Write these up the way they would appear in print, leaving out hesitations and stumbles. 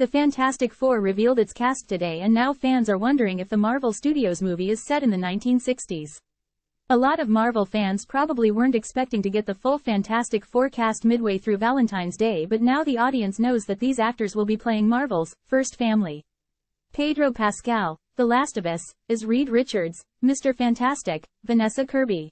The Fantastic Four revealed its cast today, and now fans are wondering if the Marvel Studios movie is set in the 1960s. A lot of Marvel fans probably weren't expecting to get the full Fantastic Four cast midway through Valentine's Day, but now the audience knows that these actors will be playing Marvel's first family. Pedro Pascal, The Last of Us, is Reed Richards, Mr. Fantastic, Vanessa Kirby.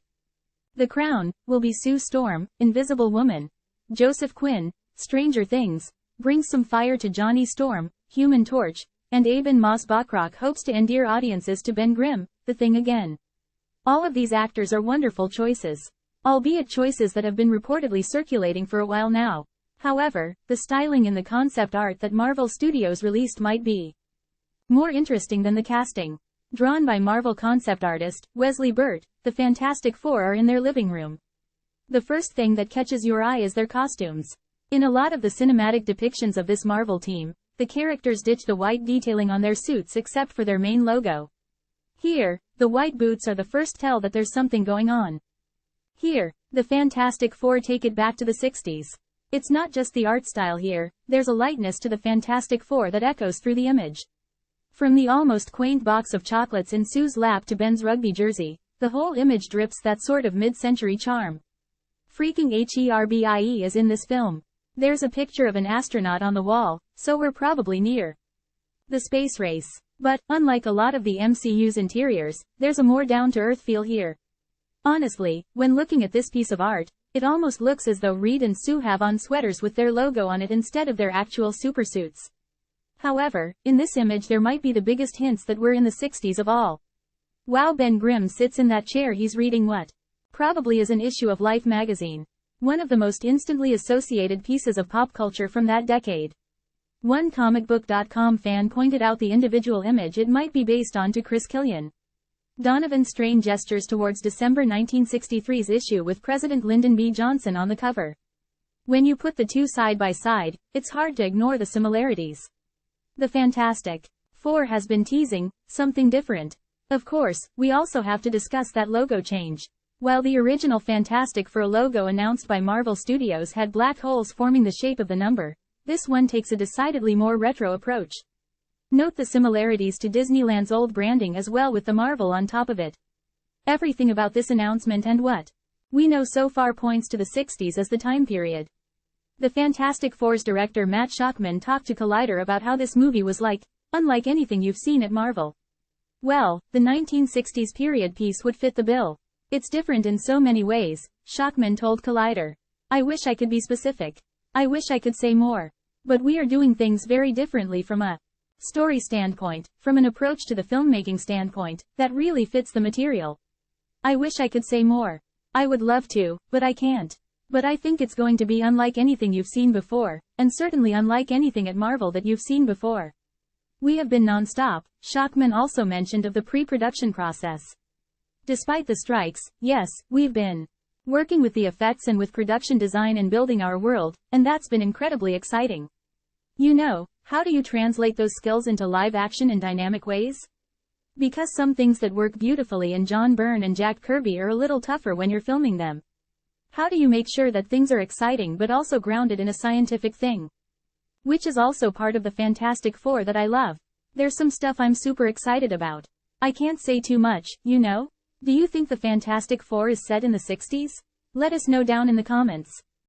The Crown, will be Sue Storm, Invisible Woman. Joseph Quinn, Stranger Things, brings some fire to Johnny Storm, Human Torch, and Ebon Moss-Bachrach hopes to endear audiences to Ben Grimm, The Thing again. All of these actors are wonderful choices. Albeit choices that have been reportedly circulating for a while now. However, the styling in the concept art that Marvel Studios released might be more interesting than the casting. Drawn by Marvel concept artist Wesley Burt, the Fantastic Four are in their living room. The first thing that catches your eye is their costumes. In a lot of the cinematic depictions of this Marvel team, the characters ditch the white detailing on their suits except for their main logo. Here, the white boots are the first tell that there's something going on. Here, the Fantastic Four take it back to the 60s. It's not just the art style here, there's a lightness to the Fantastic Four that echoes through the image. From the almost quaint box of chocolates in Sue's lap to Ben's rugby jersey, the whole image drips that sort of mid-century charm. Freaking Herbie is in this film. There's a picture of an astronaut on the wall, so we're probably near the space race. But, unlike a lot of the MCU's interiors, there's a more down-to-earth feel here. Honestly, when looking at this piece of art, it almost looks as though Reed and Sue have on sweaters with their logo on it instead of their actual supersuits. However, in this image there might be the biggest hints that we're in the 60s of all. Wow, Ben Grimm sits in that chair. He's reading what probably is an issue of Life magazine. One of the most instantly associated pieces of pop culture from that decade. One comicbook.com fan pointed out the individual image it might be based on to Chris Killian. Donovan Strain gestures towards December 1963's issue with President Lyndon B. Johnson on the cover. When you put the two side by side, it's hard to ignore the similarities. The Fantastic Four has been teasing something different. Of course, we also have to discuss that logo change. While the original Fantastic Four logo announced by Marvel Studios had black holes forming the shape of the number, this one takes a decidedly more retro approach. Note the similarities to Disneyland's old branding as well, with the Marvel on top of it. Everything about this announcement and what we know so far points to the 60s as the time period. The Fantastic Four's director Matt Shakman talked to Collider about how this movie was unlike anything you've seen at Marvel. Well, the 1960s period piece would fit the bill. It's different in so many ways, Shakman told Collider. I wish I could be specific. I wish I could say more. But we are doing things very differently from a story standpoint, from an approach to the filmmaking standpoint, that really fits the material. I wish I could say more. I would love to, but I can't. But I think it's going to be unlike anything you've seen before, and certainly unlike anything at Marvel that you've seen before. We have been non-stop, Shakman also mentioned of the pre-production process. Despite the strikes, yes, we've been working with the effects and with production design and building our world, and that's been incredibly exciting. You know, how do you translate those skills into live action in dynamic ways? Because some things that work beautifully in John Byrne and Jack Kirby are a little tougher when you're filming them. How do you make sure that things are exciting but also grounded in a scientific thing? Which is also part of the Fantastic Four that I love. There's some stuff I'm super excited about. I can't say too much, you know? Do you think the Fantastic Four is set in the 60s? Let us know down in the comments.